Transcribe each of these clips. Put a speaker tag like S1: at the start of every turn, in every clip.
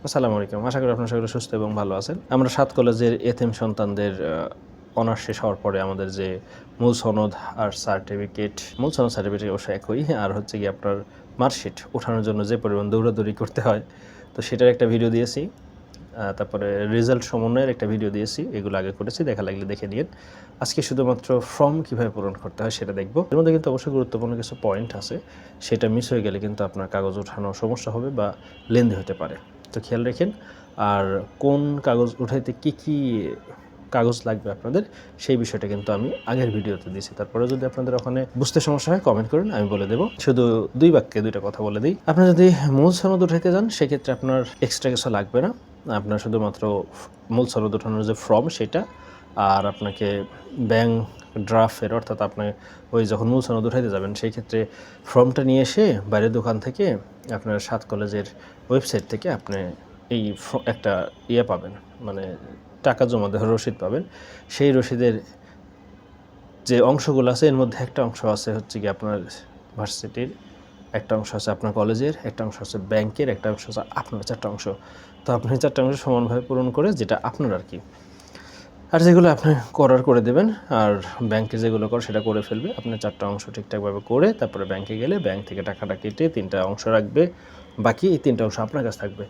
S1: আসসালামু আলাইকুম। আশা করি আপনারা সকলে সুস্থ এবং ভালো আছেন। আমরা ৭ কলেজের এতিম সন্তানদের অনার্স শেষ হওয়ার পরে আমাদের যে মূল সনদ আর সার্টিফিকেট, মূল সনদ সার্টিফিকেট অবশ্য একই, আর হচ্ছে গিয়ে আপনার মার্কশিট ওঠানোর জন্য যে পরিমাণ দৌড়াদৌড়ি করতে হয়, তো সেটার একটা ভিডিও দিয়েছি। তারপরে রেজাল্ট সমন্বয়ের একটা ভিডিও দিয়েছি, এগুলো আগে করেছি, দেখা লাগলে দেখে নিন। আজকে শুধুমাত্র ফর্ম কীভাবে পূরণ করতে হয় সেটা দেখব। এর মধ্যে কিন্তু অবশ্যই গুরুত্বপূর্ণ কিছু পয়েন্ট আছে, সেটা মিস হয়ে গেলে কিন্তু আপনার কাগজ ওঠানো সমস্যা হবে বা লেন্দি হতে পারে। তো খেয়াল রাখেন। আর কোন কাগজ উঠাইতে কী কাগজ লাগবে আপনাদের, সেই বিষয়টা কিন্তু আমি আগের ভিডিওতে দিয়েছি। তারপরে যদি আপনাদের ওখানে বুঝতে সমস্যা হয় কমেন্ট করুন, আমি বলে দেবো। শুধু 2 বাক্যে 2টা কথা বলে দিই। আপনি যদি মূল সনদ উঠাইতে যান সেক্ষেত্রে আপনার এক্সট্রা কিছু লাগবে না। আপনার শুধুমাত্র মূল সনদ উঠানোর যে ফর্ম সেটা, আর আপনাকে ব্যাংক ড্রাফটের, অর্থাৎ আপনার ওই যখন মূল সনদ উঠাইতে যাবেন সেই ক্ষেত্রে ফর্মটা নিয়ে এসে বাইরের দোকান থেকে আপনার 7 কলেজের ওয়েবসাইট থেকে আপনি এই একটা পাবেন, মানে টাকা জমা দেওয়ার রসিদ পাবেন। সেই রসিদের যে অংশগুলো আছে এর মধ্যে একটা অংশ আছে হচ্ছে কি আপনার ভার্সিটির, একটা অংশ আছে আপনার কলেজের, একটা অংশ আছে ব্যাংকের, একটা অংশ আছে আপনার, 4টা অংশ। তো আপনি 4টা অংশ সমানভাবে পূরণ করে যেটা আপনার আর কি, আর যেগুলো আপনি করে দেবেন, আর ব্যাংকে যেগুলো করে সেটা করে ফেলবে। আপনি 4টা অংশ ঠিকঠাকভাবে করে তারপরে ব্যাংকে গেলে ব্যাংক থেকে টাকাটা কেটে 3টা অংশ রাখবে, বাকি এই 3টা অংশ আপনার কাছে থাকবে।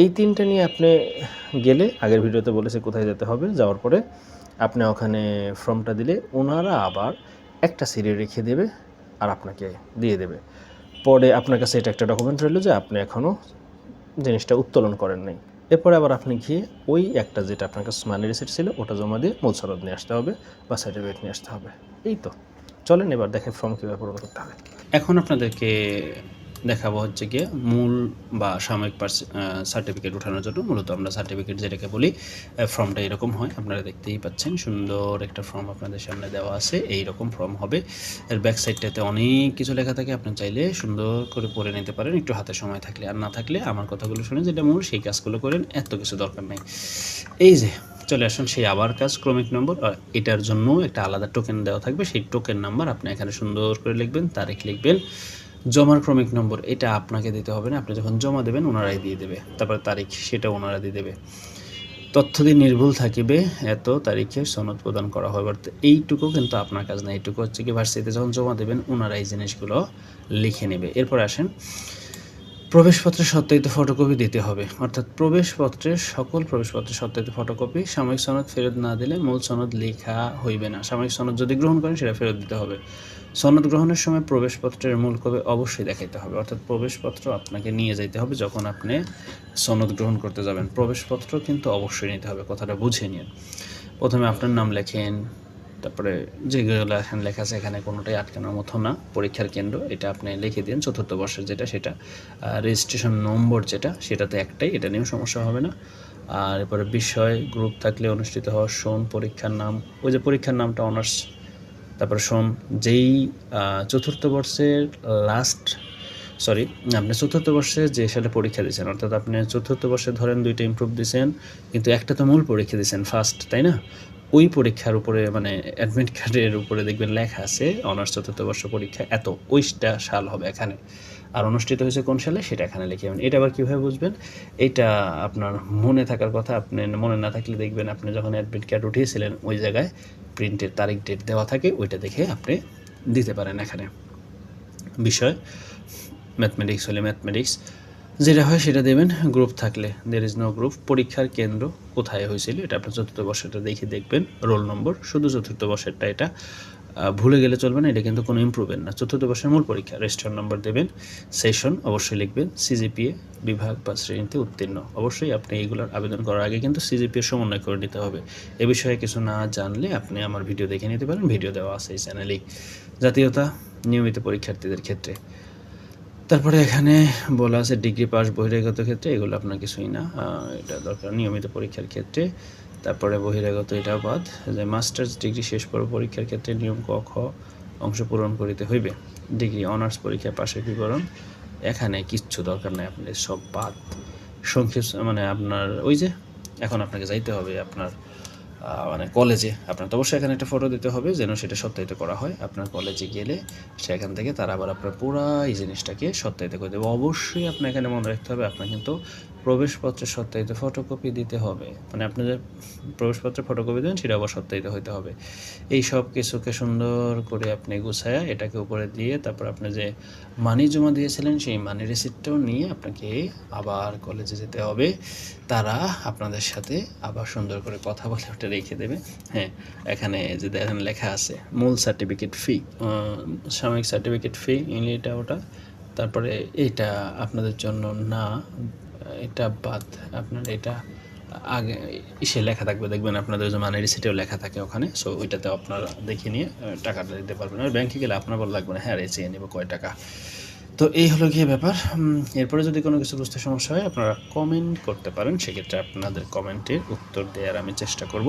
S1: এই 3টা নিয়ে আপনি গেলে, আগের ভিডিওতে বলেছি কোথায় যেতে হবে, যাওয়ার পরে আপনি ওখানে ফর্মটা দিলে ওনারা আবার একটা সিরিয়াল রেখে দেবে আর আপনাকে দিয়ে দেবে। পরে আপনার কাছে এটা একটা ডকুমেন্ট রইল যে আপনি এখনও জিনিসটা উত্তোলন করেন নাই। এরপরে আবার আপনি গিয়ে ওই একটা যেটা আপনার কাছে মানি রিসিট ছিল ওটা জমা দিয়ে মূল সনদ নিয়ে আসতে হবে বা সার্টিফিকেট নিয়ে আসতে হবে। এই তো, চলেন এবার দেখে ফর্ম কীভাবে পূরণ করতে হবে।
S2: এখন আপনাদেরকে দেখাবো হচ্ছে গিয়ে মূল বা সাময়িক সার্টিফিকেট ওঠানোর জন্য। মূলত আমরা সার্টিফিকেট যেটাকে বলি, ফর্মটা এরকম হয়, আপনারা দেখতেই পাচ্ছেন। সুন্দর একটা ফর্ম আপনাদের সামনে দেওয়া আছে, এই রকম ফর্ম হবে। এর ব্যাক সাইডটাতে অনেক কিছু লেখা থাকে, আপনি চাইলে সুন্দর করে পড়ে নিতে পারেন একটু হাতে সময় থাকলে, আর না থাকলে আমার কথাগুলো শুনে যেটা মূল সেই কাজগুলো করেন, এত কিছু দরকার নেই। এই যে চলে আসুন সেই আবার কাজ, ক্রমিক নম্বর, আর এটার জন্য একটা আলাদা টোকেন দেওয়া থাকবে, সেই টোকেন নাম্বার আপনি এখানে সুন্দর করে লিখবেন, তারিখ লিখবেন। জমার ক্রমিক নম্বর এটা আপনাকে দিতে হবে না, আপনি যখন জমা দেবেন ওনারাই দিয়ে দেবে। তারপর তারিখ সেটা ওনারা দিয়ে দেবে। তথ্য দিয়ে নির্ভুল থাকিবে, এত তারিখে সনদ প্রদান করা হবে। এইটুকু কিন্তু আপনার কাজ না, এইটুকু হচ্ছে কি ভার্সিটিতে যখন জমা দেবেন ওনারা এই জিনিসগুলো লিখে নেবে। এরপর আসেন, প্রবেশপত্রের সত্যায়িত ফটোকপি দিতে হবে, অর্থাৎ প্রবেশপত্রের সকল প্রবেশপত্রের সত্যায়িত ফটোকপি। সাময়িক সনদ ফেরত না দিলে মূল সনদ লেখা হইবে না। সাময়িক সনদ যদি গ্রহণ করেন সেটা ফেরত দিতে হবে। সনদ গ্রহণের সময় প্রবেশপত্রের মূল কপি অবশ্যই দেখাইতে হবে, অর্থাৎ প্রবেশপত্র আপনাকে নিয়ে যাইতে হবে যখন আপনি সনদ গ্রহণ করতে যাবেন। প্রবেশপত্র কিন্তু অবশ্যই নিতে হবে, কথাটা বুঝে নিন। প্রথমে আপনার নাম লেখেন, তারপরে যেগুলো এখানে লেখা আছে এখানে কোনোটাই আটকানোর মতো না। পরীক্ষার কেন্দ্র এটা আপনি লিখে দিন, 4র্থ বর্ষের যেটা সেটা। রেজিস্ট্রেশন নম্বর যেটা সেটাতে একটাই, এটা নিয়েও সমস্যা হবে না। আর এরপরে বিষয়, গ্রুপ থাকলে অনুষ্ঠিত হওয়ার সন, পরীক্ষার নাম, ওই যে পরীক্ষার নামটা অনার্স, তারপরে সন, যেই 4র্থ বর্ষের আপনি 4র্থ বর্ষে যে সালে পরীক্ষা দিয়েছেন, অর্থাৎ আপনি 4র্থ বর্ষে ধরেন 2টা ইমপ্রুভ দিয়েছেন, কিন্তু একটা তো মূল পরীক্ষা দিয়েছেন ফার্স্ট, তাই না? ওই পরীক্ষার উপরে মানে অ্যাডমিট কার্ডের উপরে দেখবেন লেখা আছে অনার্স 4র্থ বর্ষ পরীক্ষা এত, ওইটা সাল হবে এখানে। আর অনুষ্ঠিত হয়েছে কোন সালে সেটা এখানে লিখে যাবেন। এটা আবার কীভাবে বুঝবেন? এটা আপনার মনে থাকার কথা, আপনি মনে না থাকলে দেখবেন আপনি যখন অ্যাডমিট কার্ড উঠিয়েছিলেন ওই জায়গায় প্রিন্টের তারিখ ডেট দেওয়া থাকে, ওইটা দেখে আপনি দিতে পারেন এখানে। বিষয়, ম্যাথমেটিক্স হলে ম্যাথমেটিক্স যেটা হয় সেটা দেবেন। গ্রুপ থাকলে দের ইজ নো গ্রুপ। পরীক্ষার কেন্দ্র কোথায় হয়েছিল এটা আপনার 4র্থ বর্ষেরটা দেখে দেখবেন। রোল নম্বর শুধু 4র্থ বর্ষেরটা, এটা ভুলে গেলে চলবে না, এটা কিন্তু কোনো ইমপ্রুভমেন্ট না। 4র্থ বর্ষের মূল পরীক্ষা, রেজিস্টার নম্বর দেবেন। সেশন অবশ্যই লিখবেন। সিজিপিএ, বিভাগ বা শ্রেণীতে উত্তীর্ণ, অবশ্যই আপনি এইগুলোর আবেদন করার আগে কিন্তু সিজিপিএ সমন্বয় করে নিতে হবে। এ বিষয়ে কিছু না জানলে আপনি আমার ভিডিও দেখে নিতে পারেন, ভিডিও দেওয়া আছে এই চ্যানেলেই। জাতীয়তা নিয়মিত পরীক্ষার্থীদের ক্ষেত্রে। তারপরে এখানে বলা আছে ডিগ্রি পাস, বহিরাগত ক্ষেত্রে এগুলো আপনার কিছুই না, এটা দরকার নিয়মিত পরীক্ষার ক্ষেত্রে। তারপরে বহিরাগত এটাও বাদ, যে মাস্টার্স ডিগ্রি শেষ পরীক্ষার ক্ষেত্রে নিয়ম ক খ অংশ পূরণ করিতে হইবে। ডিগ্রি অনার্স পরীক্ষা পাশের বিবরণ, এখানে কিচ্ছু দরকার নেই, আপনাদের সব বাদ। সংক্ষেপ মানে আপনার ওই যে এখন আপনাকে যাইতে হবে আপনার মানে কলেজে, আপনার তো অবশ্যই এখানে একটা ফটো দিতে হবে যেন সেটা সত্যায়িত করা হয়। আপনার কলেজে গেলে সেখান থেকে তারা আবার আপনার পুরো এই জিনিসটাকে সত্যায়িত করে দেবে। অবশ্যই আপনার এখানে মনে রাখতে হবে আপনার কিন্তু প্রবেশপত্রের সত্যায়িত ফটোকপি দিতে হবে, মানে আপনি যে প্রবেশপত্রের ফটোকপি দেবেন সেটা আবার সত্যায়িত হইতে হবে। এই সব কিছুকে সুন্দর করে আপনি গুছায়া এটাকে উপরে দিয়ে তারপর আপনি যে মানি জমা দিয়েছিলেন সেই মানি রিসিপ্টটাও নিয়ে আপনাকে আবার কলেজে যেতে হবে। তারা আপনাদের সাথে আবার সুন্দর করে কথা বলে ওটা রেখে দেবে। হ্যাঁ, এখানে যে দেখেন লেখা আছে মূল সার্টিফিকেট ফি, সাময়িক সার্টিফিকেট ফি, এটা ওটা। তারপরে এইটা আপনাদের জন্য না, এটা বাদ, আপনার এটা আগে ইসে লেখা থাকবে, দেখবেন আপনাদের যে মানি রিসিটেও লেখা থাকে ওখানে। সো ওইটাতে আপনারা দেখে নিয়ে টাকাটা দিতে পারবেন। আর ব্যাংকে গেলে আপনার বলা লাগবে না হ্যাঁ রে চেয়ে নেবো কয় টাকা। তো এই হলো গিয়ে ব্যাপার। এরপরে যদি কোনো কিছু বুঝতে সমস্যা হয় আপনারা কমেন্ট করতে পারেন, সেক্ষেত্রে আপনাদের কমেন্টের উত্তর দেওয়ার আমি চেষ্টা করব।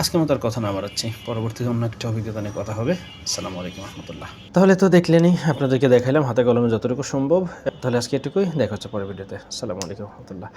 S2: আজকের মতো আর কথা না বাড়াচ্ছি, পরবর্তীতে অন্য একটা অভিজ্ঞতা নিয়ে কথা হবে। আসসালামু আলাইকুম রহমতুল্লাহ।
S1: তাহলে তো দেখলেনই, আপনাদেরকে দেখাইলাম হাতে কলমে যতটুকু সম্ভব। তাহলে আজকে এটুকুই, দেখা হচ্ছে পরের ভিডিওতে। আসসালামু আলাইকুম রহমতুল্লাহ।